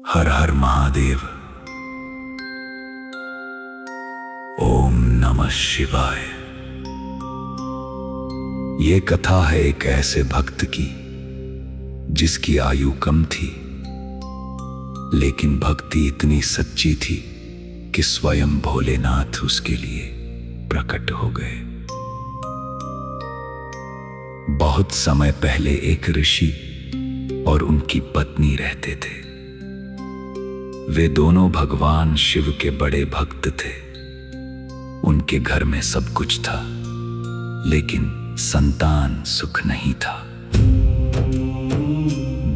हर हर महादेव। ओम नमः शिवाय। ये कथा है एक ऐसे भक्त की जिसकी आयु कम थी, लेकिन भक्ति इतनी सच्ची थी कि स्वयं भोलेनाथ उसके लिए प्रकट हो गए। बहुत समय पहले एक ऋषि और उनकी पत्नी रहते थे। वे दोनों भगवान शिव के बड़े भक्त थे। उनके घर में सब कुछ था, लेकिन संतान सुख नहीं था।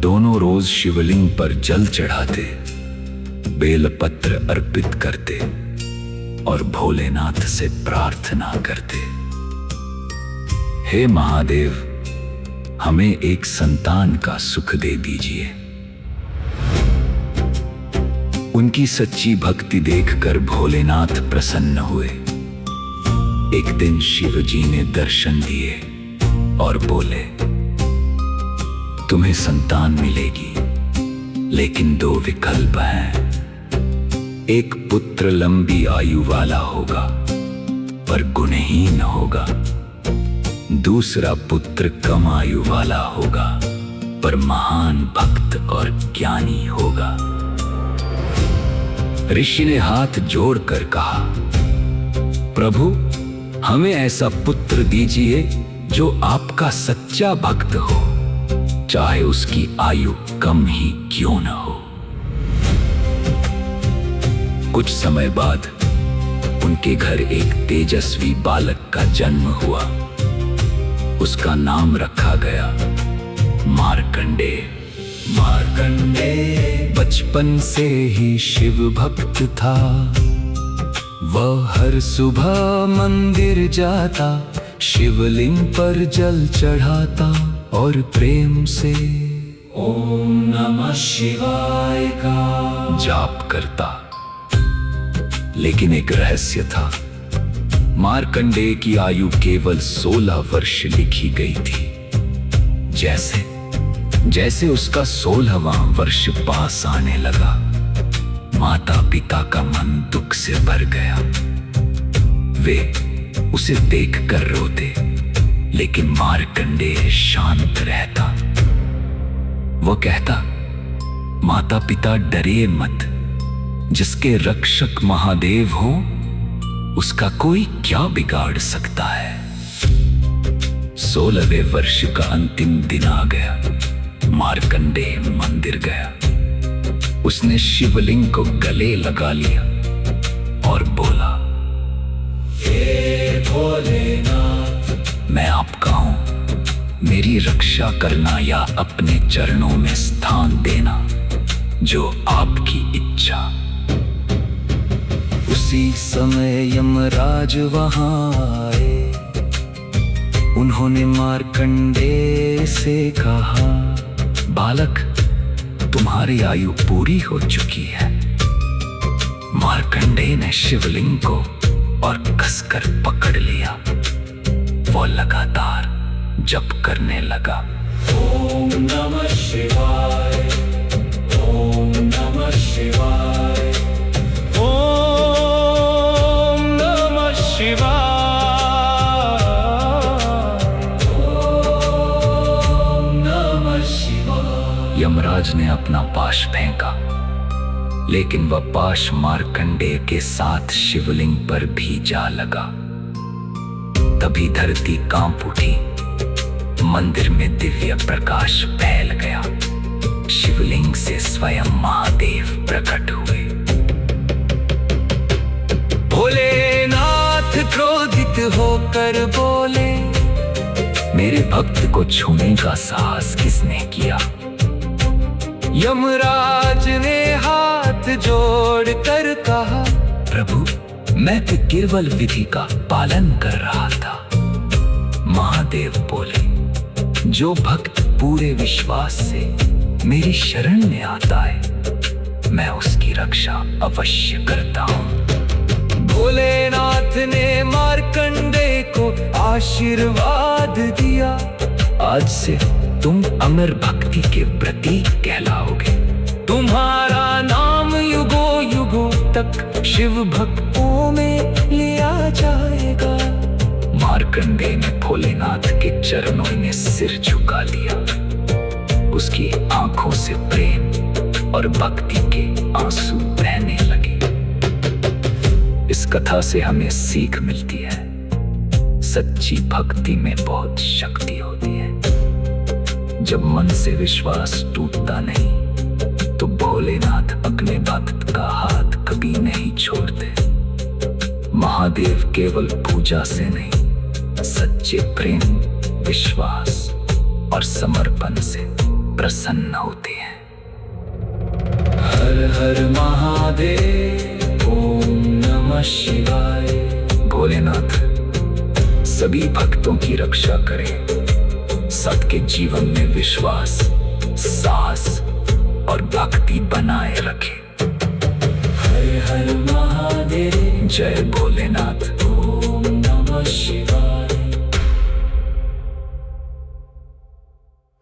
दोनों रोज शिवलिंग पर जल चढ़ाते, बेलपत्र अर्पित करते और भोलेनाथ से प्रार्थना करते, हे महादेव, हमें एक संतान का सुख दे दीजिए। उनकी सच्ची भक्ति देखकर भोलेनाथ प्रसन्न हुए। एक दिन शिव जी ने दर्शन दिए और बोले, तुम्हें संतान मिलेगी, लेकिन दो विकल्प हैं। एक पुत्र लंबी आयु वाला होगा पर गुणहीन होगा। दूसरा पुत्र कम आयु वाला होगा पर महान भक्त और ज्ञानी होगा। ऋषि ने हाथ जोड़कर कहा, प्रभु, हमें ऐसा पुत्र दीजिए जो आपका सच्चा भक्त हो, चाहे उसकी आयु कम ही क्यों न हो। कुछ समय बाद उनके घर एक तेजस्वी बालक का जन्म हुआ। उसका नाम रखा गया मार्कंडेय। मार्कंडेय बचपन से ही शिव भक्त था। वह हर सुबह मंदिर जाता, शिवलिंग पर जल चढ़ाता और प्रेम से ओम नमः शिवाय का जाप करता। लेकिन एक रहस्य था। मार्कंडेय की आयु केवल 16 वर्ष लिखी गई थी। जैसे जैसे उसका 16वां वर्ष पास आने लगा, माता पिता का मन दुख से भर गया। वे उसे देखकर रोते, लेकिन मार्कंडेय शांत रहता। वो कहता, माता पिता डरे मत, जिसके रक्षक महादेव हो उसका कोई क्या बिगाड़ सकता है। 16वें वर्ष का अंतिम दिन आ गया। मार्कंडेय मंदिर गया। उसने शिवलिंग को गले लगा लिया और बोला, हे भोलेनाथ, मैं आपका हूं। मेरी रक्षा करना या अपने चरणों में स्थान देना, जो आपकी इच्छा। उसी समय यमराज वहां आए। उन्होंने मार्कंडेय से कहा, बालक, तुम्हारी आयु पूरी हो चुकी है। मार्कंडेय ने शिवलिंग को और कसकर पकड़ लिया। वो लगातार जप करने लगा, ओम नमः शिवाय, ओम नमः शिवाय, ओम नमः शिवाय। यमराज ने अपना पाश फेंका, लेकिन वह पाश मार्कंडेय के साथ शिवलिंग पर भी जा लगा। तभी धरती कांप उठी। मंदिर में दिव्य प्रकाश फैल गया। शिवलिंग से स्वयं महादेव प्रकट हुए। भोलेनाथ क्रोधित होकर बोले, मेरे भक्त को छूने का साहस किसने किया। यमराज ने हाथ जोड़कर कहा, प्रभु, मैं तो केवल विधि का पालन कर रहा था। महादेव बोले, जो भक्त पूरे विश्वास से मेरी शरण में आता है, मैं उसकी रक्षा अवश्य करता हूँ। भोलेनाथ ने मार्कंडेय को आशीर्वाद दिया, आज से तुम अमर भक्ति के प्रतीक कहलाओगे। तुम्हारा एक शिव भक्तों में लिया जाएगा। मार्कंडेय ने भोलेनाथ के चरणों में सिर झुका लिया। उसकी आंखों से प्रेम और भक्ति के आंसू बहने लगे। इस कथा से हमें सीख मिलती है, सच्ची भक्ति में बहुत शक्ति होती है। जब मन से विश्वास टूटता नहीं तो भोलेनाथ अपने भक्त का हाथ कभी नहीं छोड़ते। महादेव केवल पूजा से नहीं, सच्चे प्रेम, विश्वास और समर्पण से प्रसन्न होते हैं। हर हर महादेव, ओम नमः शिवाय। भोलेनाथ सभी भक्तों की रक्षा करें, सबके जीवन में विश्वास, साहस और भक्ति बनाए रखें। हर हर महादेव, जय भोलेनाथ, ओम नमः शिवाय।